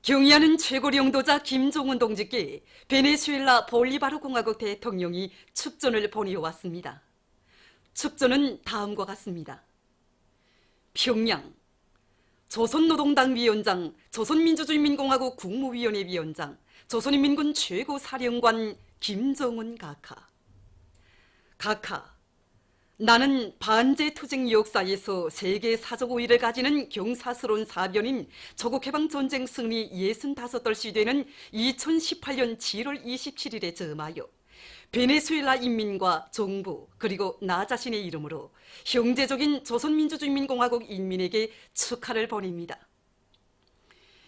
경의하는 최고 영도자 김정은 동지께 베네수엘라 볼리바르 공화국 대통령이 축전을 보내왔습니다. 축전은 다음과 같습니다. 평양 조선노동당 위원장, 조선민주주의인민공화국 국무위원회 위원장, 조선인민군 최고사령관 김정은 각하. 각하, 나는 반제투쟁 역사에서 세계 사적 우위를 가지는 경사스러운 사변인 조국해방전쟁 승리 65돌시 되는 2018년 7월 27일에 점하여 베네수엘라 인민과 정부 그리고 나 자신의 이름으로 형제적인 조선민주주의인민공화국 인민에게 축하를 보냅니다.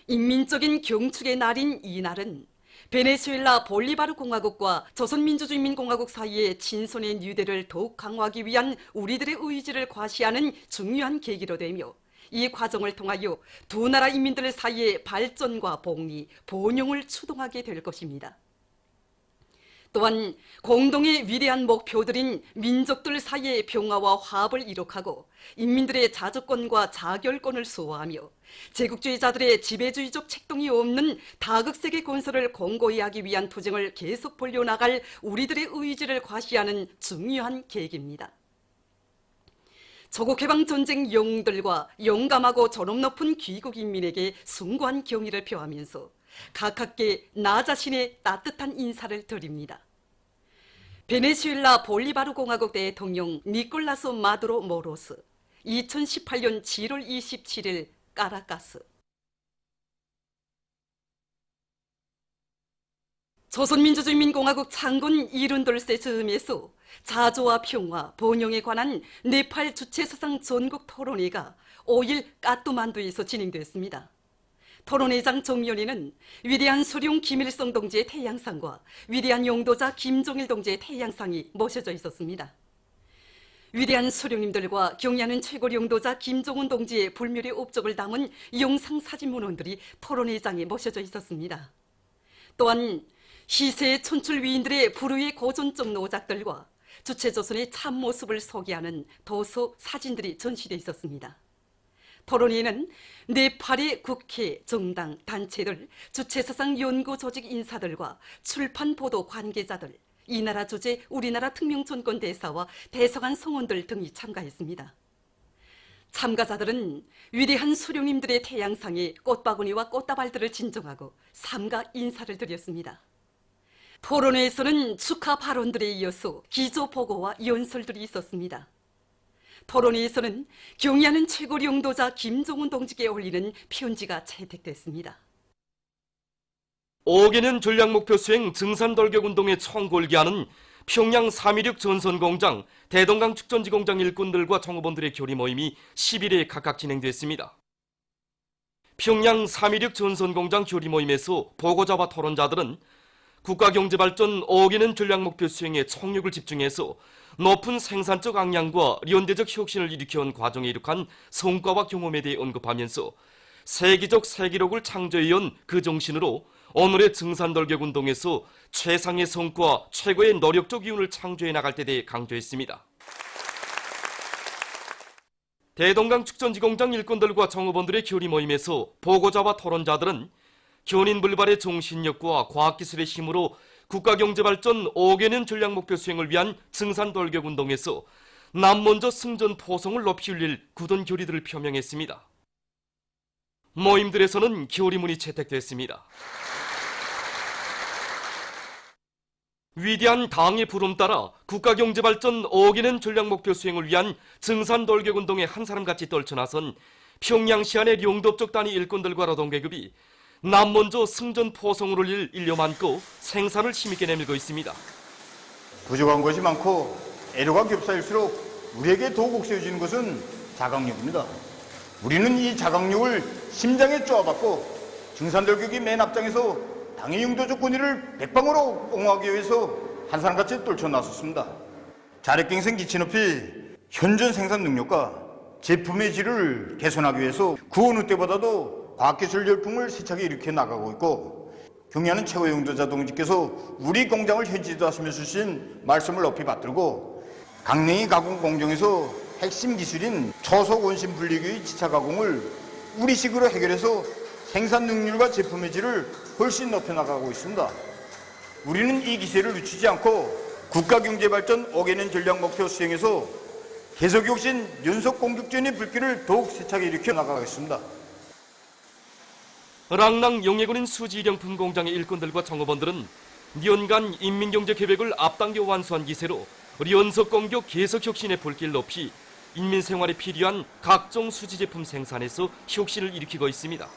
인민적인 경축의 날인 이 날은 베네수엘라 볼리바르 공화국과 조선민주주의인민공화국 사이의 친선의 뉴대를 더욱 강화하기 위한 우리들의 의지를 과시하는 중요한 계기로 되며 이 과정을 통하여 두 나라 인민들 사이의 발전과 복리, 번영을 추동하게 될 것입니다. 또한 공동의 위대한 목표들인 민족들 사이의 평화와 화합을 이룩하고 인민들의 자주권과 자결권을 수호하며 제국주의자들의 지배주의적 책동이 없는 다극세계 건설을 공고히 하기 위한 투쟁을 계속 벌려나갈 우리들의 의지를 과시하는 중요한 계기입니다. 조국해방전쟁 영웅들과 용감하고 존엄 높은 귀국 인민에게 숭고한 경의를 표하면서 각하께 나 자신의 따뜻한 인사를 드립니다. 베네수엘라 볼리바르 공화국 대통령 니콜라스 마두로 모로스 2018년 7월 27일 까라카스. 조선민주주의인민공화국 창군 72세 즈음에서 자조와 평화, 번영에 관한 네팔 주체사상 전국 토론회가 5일 까뚜만두에서 진행됐습니다. 토론회장 정면에는 위대한 수룡 김일성 동지의 태양상과 위대한 용도자 김정일 동지의 태양상이 모셔져 있었습니다. 위대한 수룡님들과 경의하는 최고 용도자 김정은 동지의 불멸의 업적을 담은 영상 사진 문헌들이 토론회장에 모셔져 있었습니다. 또한 희세의 촌출 위인들의 불후의 고전적 노작들과 주체조선의 참모습을 소개하는 도서, 사진들이 전시되어 있었습니다. 토론회는 네팔의 국회, 정당, 단체들, 주체사상 연구 조직 인사들과 출판 보도 관계자들, 이 나라 주재 우리나라 특명전권 대사와 대사관 성원들 등이 참가했습니다. 참가자들은 위대한 수령님들의 태양상에 꽃바구니와 꽃다발들을 진정하고 삼가 인사를 드렸습니다. 토론회에서는 축하 발언들에 이어서 기조 보고와 연설들이 있었습니다. 토론회에서는 경의하는 최고 영도자 김정은 동지께 올리는 편지가 채택됐습니다. 5개년 전략목표 수행 증산돌격운동에 총궐기하는 평양 3.16 전선공장, 대동강 축전지공장 일꾼들과 종업원들의 교리 모임이 10일에 각각 진행됐습니다. 평양 3.16 전선공장 교리 모임에서 보고자와 토론자들은 국가경제발전 5개년 전략목표 수행에 총력을 집중해서 높은 생산적 역량과 연대적 혁신을 일으켜온 과정에 이룩한 성과와 경험에 대해 언급하면서 세계적 세기록을 창조해온 그 정신으로 오늘의 증산돌격운동에서 최상의 성과, 최고의 노력적 이윤을 창조해 나갈 때 대해 강조했습니다. 대동강 축전지공장 일꾼들과 종업원들의 교리 모임에서 보고자와 토론자들은 견인불발의 정신력과 과학기술의 힘으로 국가경제발전 5개년 전략목표 수행을 위한 증산돌격운동에서 남먼저 승전포성을 높이 올릴 굳은 교리들을 표명했습니다. 모임들에서는 교리문이 채택됐습니다. 위대한 당의 부름 따라 국가경제발전 5개년 전략목표 수행을 위한 증산돌격운동에 한 사람같이 떨쳐나선 평양시 안의 용도적 단위 일꾼들과 노동계급이 남먼저 승전포성을 올릴 일념 안고 생산을 힘있게 내밀고 있습니다. 부족한 것이 많고 애로가 겹사일수록 우리에게 더욱 옥죄어지는 것은 자각력입니다. 우리는 이 자각력을 심장에 쪼아받고 증산돌격이 맨 앞장에서 당의 용도적 권위를 백방으로 옹호하기 위해서 한 사람같이 떨쳐 나섰습니다. 자력갱생 기치 높이 현존 생산 능력과 제품의 질을 개선하기 위해서 그 어느 때보다도 과학기술 열풍을 세차게 일으켜 나가고 있고, 경의하는 최고 용도자 동지께서 우리 공장을 현지도 하시면서 주신 말씀을 높이 받들고 강냉이 가공 공정에서 핵심 기술인 초속 원심 분리기의 지차 가공을 우리식으로 해결해서 생산 능률과 제품의 질을 훨씬 높여나가고 있습니다. 우리는 이 기세를 늦추지 않고 국가경제발전 5개년 전략 목표 수행에서 계속욕신 연속 공급전의 불길을 더욱 세차게 일으켜 나가겠습니다. 랑랑 용해군인 수지일용품 공장의 일꾼들과 종업원들은 년간 인민경제계획을 앞당겨 완수한 기세로 연속 공급 계속 혁신의 불길 높이 인민생활에 필요한 각종 수지제품 생산에서 혁신을 일으키고 있습니다.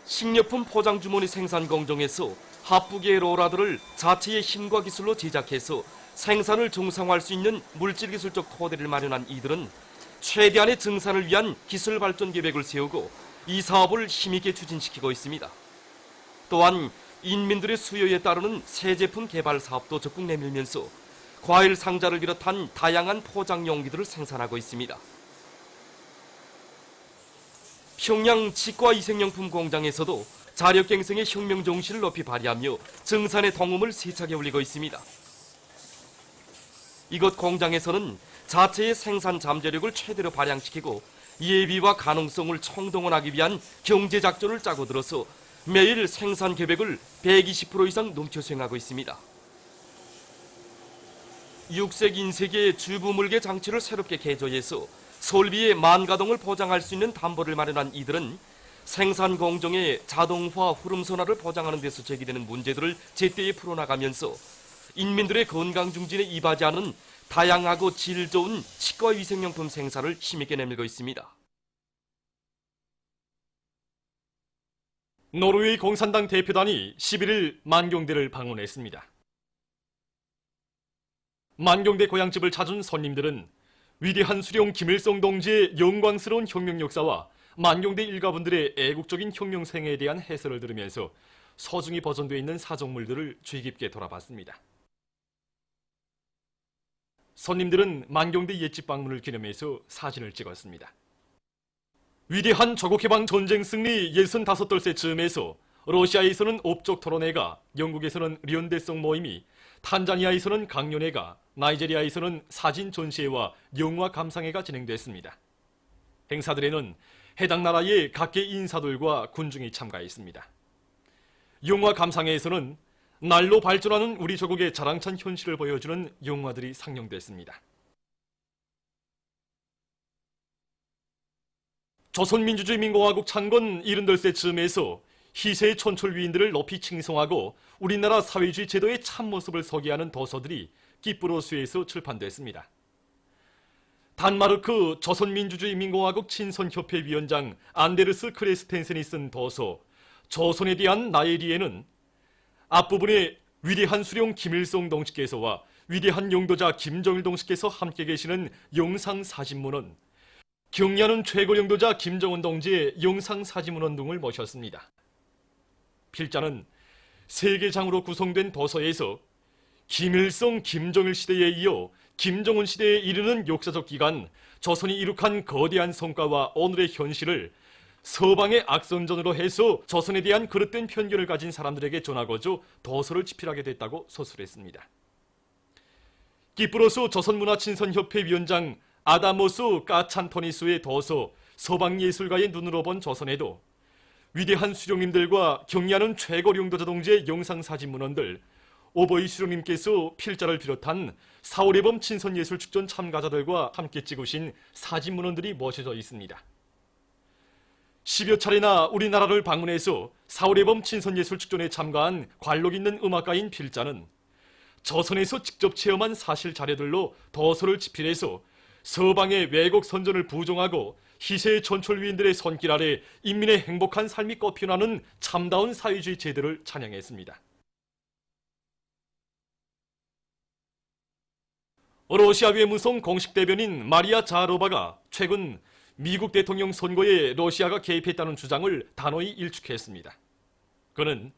식료품 포장 주머니 생산 공정에서 합부기의 로라들을 자체의 힘과 기술로 제작해서 생산을 정상화할 수 있는 물질기술적 토대를 마련한 이들은 최대한의 증산을 위한 기술 발전 계획을 세우고 이 사업을 힘있게 추진시키고 있습니다. 또한 인민들의 수요에 따르는 새 제품 개발 사업도 적극 내밀면서 과일 상자를 비롯한 다양한 포장 용기들을 생산하고 있습니다. 평양 치과 이생용품 공장에서도 자력갱생의 혁명 정신을 높이 발휘하며 증산의 동음을 세차게 울리고 있습니다. 이곳 공장에서는 자체의 생산 잠재력을 최대로 발양시키고 예비와 가능성을 총동원하기 위한 경제작전을 짜고 들어서 매일 생산 계획을 120% 이상 넘겨 수행하고 있습니다. 6색 인쇄기의 주부물개 장치를 새롭게 개조해서 설비의 만가동을 보장할 수 있는 담보를 마련한 이들은 생산 공정의 자동화 흐름선화를 보장하는 데서 제기되는 문제들을 제때에 풀어나가면서 인민들의 건강 증진에 이바지하는 다양하고 질 좋은 치과 위생용품 생산을 힘있게 내밀고 있습니다. 노르웨이 공산당 대표단이 11일 만경대를 방문했습니다. 만경대 고향집을 찾은 손님들은 위대한 수령 김일성 동지의 영광스러운 혁명 역사와 만경대 일가분들의 애국적인 혁명 생애에 대한 해설을 들으면서 소중히 보존되어 있는 사종물들을 주의 깊게 돌아봤습니다. 손님들은 만경대 옛집 방문을 기념해서 사진을 찍었습니다. 위대한 조국해방 전쟁 승리 65돌째 즈음에서 러시아에서는 업적 토론회가, 영국에서는 련대성 모임이, 탄자니아에서는 강연회가, 나이제리아에서는 사진 전시회와 영화 감상회가 진행됐습니다. 행사들에는 해당 나라의 각계 인사들과 군중이 참가했습니다. 영화 감상회에서는 날로 발전하는 우리 조국의 자랑찬 현실을 보여주는 영화들이 상영됐습니다. 조선민주주의민공화국 창건 78세 즈음에서 희세의 촌철 위인들을 높이 칭송하고 우리나라 사회주의 제도의 참모습을 소개하는 도서들이 끼프로스에서 출판됐습니다. 단마르크 조선민주주의민공화국 친선협회 위원장 안데르스 크레스텐센이 쓴 도서 조선에 대한 나의 리에는 앞부분에 위대한 수령 김일성 동지께서와 위대한 영도자 김정일 동지께서 함께 계시는 영상사진문헌, 경리하는 최고 영도자 김정은 동지의 영상사진문헌 등을 모셨습니다. 필자는 3개장으로 구성된 도서에서 김일성, 김정일 시대에 이어 김정은 시대에 이르는 역사적 기간, 조선이 이룩한 거대한 성과와 오늘의 현실을 서방의 악선전으로 해서 조선에 대한 그릇된 편견을 가진 사람들에게 전하고자 도서를 집필하게 됐다고 서술했습니다. 끼프로스 조선문화친선협회 위원장 아다모스 까찬토니스의 도서 서방예술가의 눈으로 본 조선에도 위대한 수령님들과 경리하는 최고 영도자 동지의 영상사진문헌들, 오버이 수령님께서 필자를 비롯한 4.5대범 친선예술축전 참가자들과 함께 찍으신 사진문헌들이 모셔져 있습니다. 10여 차례나 우리나라를 방문해서 4.5대범 친선예술축전에 참가한 관록 있는 음악가인 필자는 조선에서 직접 체험한 사실 자료들로 도서를 집필해서 서방의 왜곡 선전을 부정하고 희세의 촌철 위인들의 손길 아래 인민의 행복한 삶이 꽃피어나는 참다운 사회주의 제도를 찬양했습니다. 러시아 외무성 공식 대변인 마리아 자하로바가 최근 미국 대통령 선거에 러시아가 개입했다는 주장을 단호히 일축했습니다. 그는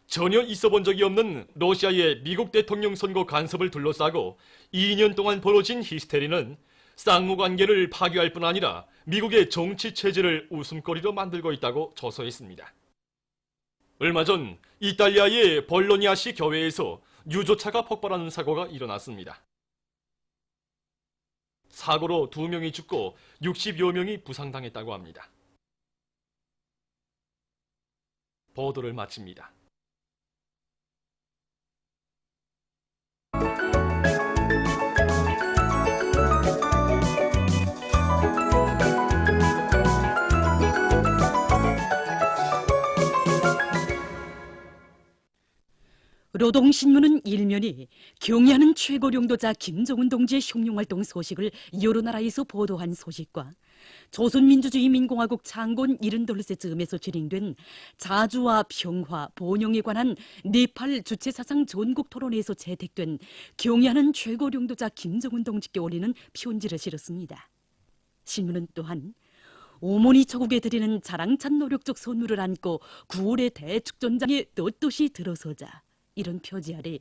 전혀 있어본 적이 없는 러시아의 미국 대통령 선거 간섭을 둘러싸고 2년 동안 벌어진 히스테리는 쌍무관계를 파괴할 뿐 아니라 미국의 정치 체제를 웃음거리로 만들고 있다고 조소했습니다. 얼마 전 이탈리아의 볼로니아시 교회에서 유조차가 폭발하는 사고가 일어났습니다. 사고로 2명이 죽고 60여 명이 부상당했다고 합니다. 보도를 마칩니다. 노동신문은 일면이 경의하는 최고령도자 김정은 동지의 흉룡활동 소식을 여러 나라에서 보도한 소식과 조선민주주의민공화국 창건 72세 즈음에서 진행된 자주와 평화, 번영에 관한 네팔 주체사상 전국 토론회에서 채택된 경의하는 최고령도자 김정은 동지께 올리는 편지를 실었습니다. 신문은 또한 오모니 저국에 드리는 자랑찬 노력적 선물을 안고 9월의 대축전장에 떳떳이 들어서자 이런 표지 아래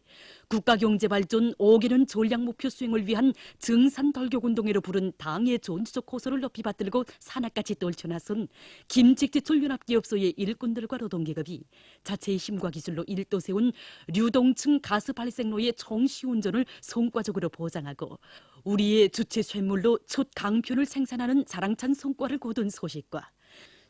국가경제발전 5개년 전략목표 수행을 위한 증산덜격운동회로 부른 당의 존재적 호소를 높이 받들고 산악같이 떨쳐나선 김직지출연합기업소의 일꾼들과 노동계급이 자체의 힘과 기술로 일도 세운 류동층 가스 발생로의 정시운전을 성과적으로 보장하고 우리의 주체 쇠물로 첫 강편을 생산하는 자랑찬 성과를 거둔 소식과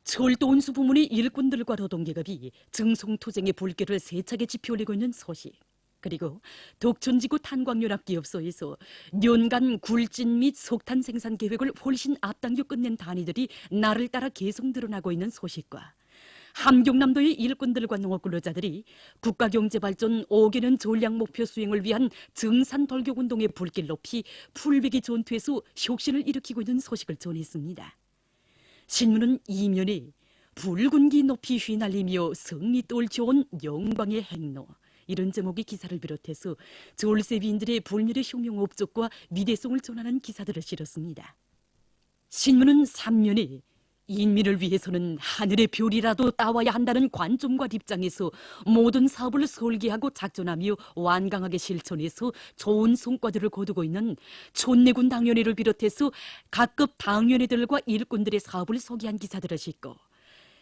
철도운수 부문의 일꾼들과 노동계급이 증송투쟁의 불길을 세차게 지펴올리고 있는 소식, 그리고 독촌지구 탄광연합기업소에서 년간 굴진 및 석탄 생산 계획을 훨씬 앞당겨 끝낸 단위들이 날을 따라 계속 늘어나고 있는 소식과 함경남도의 일꾼들과 농업근로자들이 국가경제발전 5개년 전략목표 수행을 위한 증산덜격운동의 불길 높이 풀베기 전투에서 혁신을 일으키고 있는 소식을 전했습니다. 신문은 이면에 붉은기 높이 휘날리며 승리 떨쳐온 영광의 행로, 이런 제목의 기사를 비롯해서 졸세비인들의 불멸의 흉룡 업적과 위대성을 전하는 기사들을 실었습니다. 신문은 3면에 인민을 위해서는 하늘의 별이라도 따와야 한다는 관점과 입장에서 모든 사업을 설계하고 작전하며 완강하게 실천해서 좋은 성과들을 거두고 있는 촌내군 당연회를 비롯해서 각급 당연회들과 일꾼들의 사업을 소개한 기사들을 싣고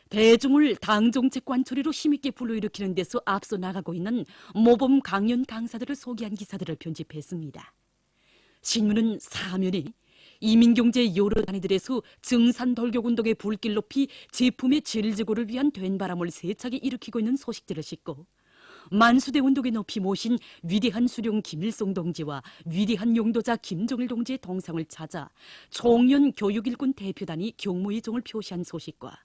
대중을 당정책 관초리로 힘있게 불러일으키는 데서 앞서 나가고 있는 모범 강연 강사들을 소개한 기사들을 편집했습니다. 신문은 4면에 이민경제 여러 단위들에서 증산덜격운동의 불길 높이 제품의 질지고를 위한 된바람을 세차게 일으키고 있는 소식들을 싣고 만수대 운동에 높이 모신 위대한 수령 김일성 동지와 위대한 용도자 김정일 동지의 동상을 찾아 총연 교육일꾼 대표단이 경무의 정을 표시한 소식과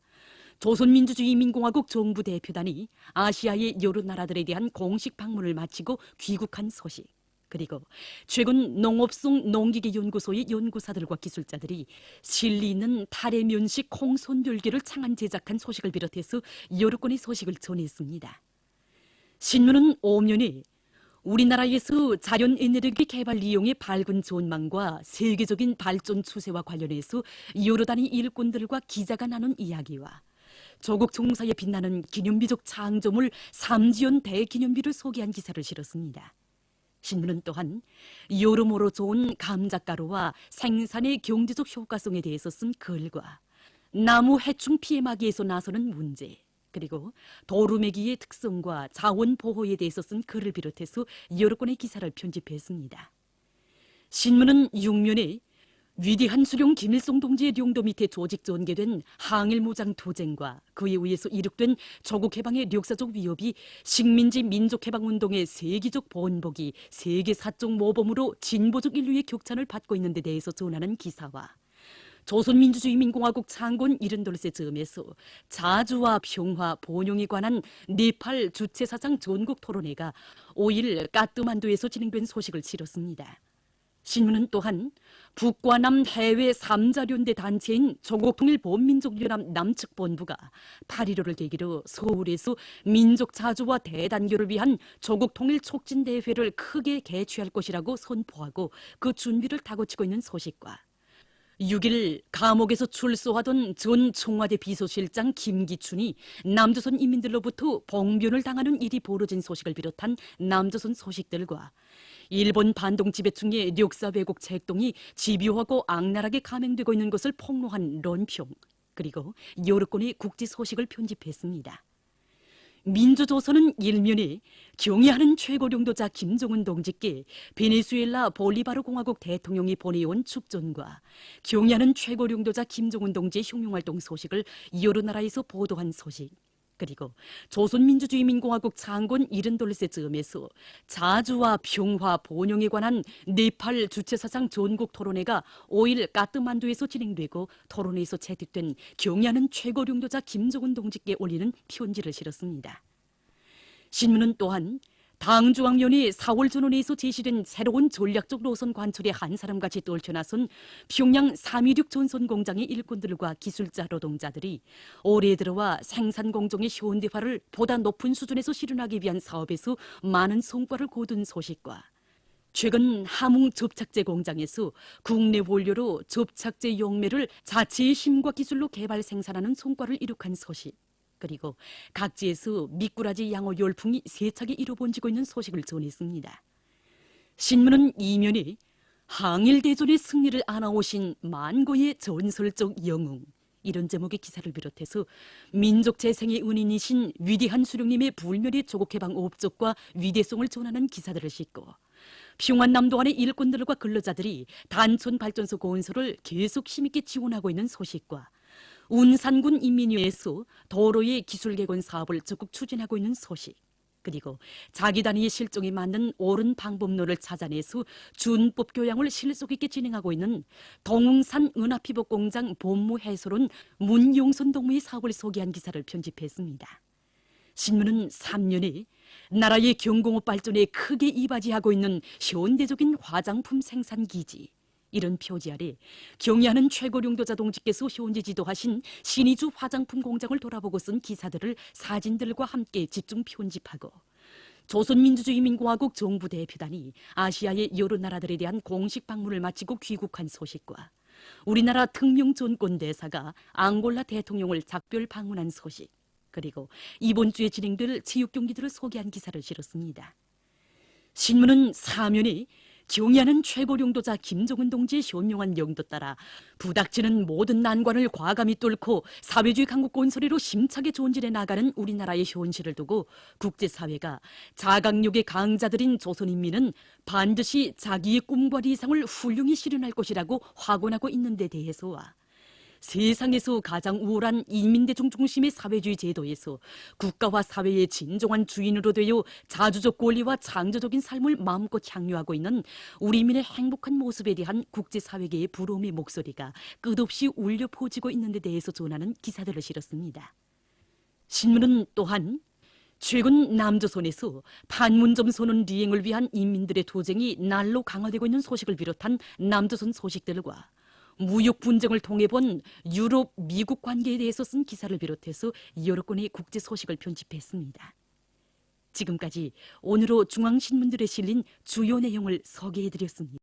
조선민주주의민공화국 정부 대표단이 아시아의 여러 나라들에 대한 공식 방문을 마치고 귀국한 소식, 그리고 최근 농업성 농기계연구소의 연구사들과 기술자들이 실리 있는 탈의 면식 콩손별기를 창안 제작한 소식을 비롯해서 여러 건의 소식을 전했습니다. 신문은 5면에 우리나라에서 자연에너지 개발 이용의 밝은 전망과 세계적인 발전 추세와 관련해서 여러 단위 일꾼들과 기자가 나눈 이야기와 조국 총사에 빛나는 기념비적 창조물 삼지연 대기념비를 소개한 기사를 실었습니다. 신문은 또한 여러모로 좋은 감작가루와 생산의 경제적 효과성에 대해서 쓴 글과 나무 해충 피해 막이에서 나서는 문제, 그리고 도루매기의 특성과 자원 보호에 대해서 쓴 글을 비롯해서 여러 건의 기사를 편집했습니다. 신문은 6면에 위대한 수령 김일성 동지의 용도 밑에 조직 전개된 항일무장 투쟁과 그에 의해서 이룩된 조국 해방의 역사적 위협이 식민지 민족해방운동의 세계적 번복이 세계 사적 모범으로 진보적 인류의 격찬을 받고 있는 데 대해서 전하는 기사와 조선민주주의민공화국 창건 72세 즈음에서 자주와 평화, 번영에 관한 네팔 주체사상 전국 토론회가 5일 까트만두에서 진행된 소식을 실었습니다. 신문은 또한 북과 남 해외 3자련대 단체인 조국통일본민족연합 남측본부가 8.15를 계기로 서울에서 민족 자주와 대단결을 위한 조국통일 촉진대회를 크게 개최할 것이라고 선포하고 그 준비를 다고치고 있는 소식과 6일 감옥에서 출소하던 전 청와대 비서실장 김기춘이 남조선 인민들로부터 봉변을 당하는 일이 벌어진 소식을 비롯한 남조선 소식들과 일본 반동 지배층의 역사 왜곡 책동이 집요하고 악랄하게 감행되고 있는 것을 폭로한 론평, 그리고 여러 건의 국제 소식을 편집했습니다. 민주조선은 일면에 경의하는 최고령도자 김정은 동지께 베네수엘라 볼리바르 공화국 대통령이 보내온 축전과 경의하는 최고령도자 김정은 동지의 흉룡활동 소식을 여러 나라에서 보도한 소식, 그리고 조선민주주의민공화국 창건 72세 즈음에서 자주와 평화, 본용에 관한 네팔 주체사상 전국 토론회가 5일 까트만두에서 진행되고 토론회에서 채택된 경의하는 최고領導자 김정은 동지께 올리는 편지를 실었습니다. 신문은 또한 당중앙위원회 4월 전원회에서 제시된 새로운 전략적 노선 관철의 한 사람같이 떨쳐나선 평양 326 전선공장의 일꾼들과 기술자 노동자들이 올해 들어와 생산 공정의 현대화를 보다 높은 수준에서 실현하기 위한 사업에서 많은 성과를 거둔 소식과 최근 함흥 접착제 공장에서 국내 원료로 접착제 용매를 자체의 힘과 기술로 개발 생산하는 성과를 이룩한 소식, 그리고 각지에서 미꾸라지 양호 열풍이 세차게 이뤄번지고 있는 소식을 전했습니다. 신문은 이면에 항일대전의 승리를 안아오신 만고의 전설적 영웅, 이런 제목의 기사를 비롯해서 민족 재생의 은인이신 위대한 수령님의 불멸의 조국해방 업적과 위대성을 전하는 기사들을 싣고 평안남도 안의 일꾼들과 근로자들이 단촌 발전소 건설을 계속 힘있게 지원하고 있는 소식과 운산군 인민위에서 도로의 기술 개건 사업을 적극 추진하고 있는 소식, 그리고 자기 단위의 실종에 맞는 옳은 방법론을 찾아내서 준법 교양을 실속 있게 진행하고 있는 동웅산 은하피복 공장 본무 해설원 문용선 동무의 사업을 소개한 기사를 편집했습니다. 신문은 3년에 나라의 경공업 발전에 크게 이바지하고 있는 현대적인 화장품 생산 기지, 이런 표지 아래 경의하는 최고領導자 동지께서 현재 지도하신 신의주 화장품 공장을 돌아보고 쓴 기사들을 사진들과 함께 집중 편집하고 조선민주주의민공화국 정부 대표단이 아시아의 여러 나라들에 대한 공식 방문을 마치고 귀국한 소식과 우리나라 특명전권대사가 앙골라 대통령을 작별 방문한 소식, 그리고 이번 주에 진행될 체육 경기들을 소개한 기사를 실었습니다. 신문은 사면에 경의하는 최고領導자 김정은 동지의 현명한 영도 따라 부닥치는 모든 난관을 과감히 뚫고 사회주의 강국 건설으로 심차게 전진해 나가는 우리나라의 현실을 두고 국제사회가 자강력의 강자들인 조선인민은 반드시 자기의 꿈과理想을 훌륭히 실현할 것이라고 확언하고 있는 데 대해서와 세상에서 가장 우월한 인민대중 중심의 사회주의 제도에서 국가와 사회의 진정한 주인으로 되어 자주적 권리와 창조적인 삶을 마음껏 향유하고 있는 우리민의 행복한 모습에 대한 국제사회계의 부러움의 목소리가 끝없이 울려 퍼지고 있는 데 대해서 전하는 기사들을 실었습니다. 신문은 또한 최근 남조선에서 판문점 선언 리행을 위한 인민들의 투쟁이 날로 강화되고 있는 소식을 비롯한 남조선 소식들과 무역 분쟁을 통해 본 유럽, 미국 관계에 대해서 쓴 기사를 비롯해서 여러 건의 국제 소식을 편집했습니다. 지금까지 오늘로 중앙신문들에 실린 주요 내용을 소개해드렸습니다.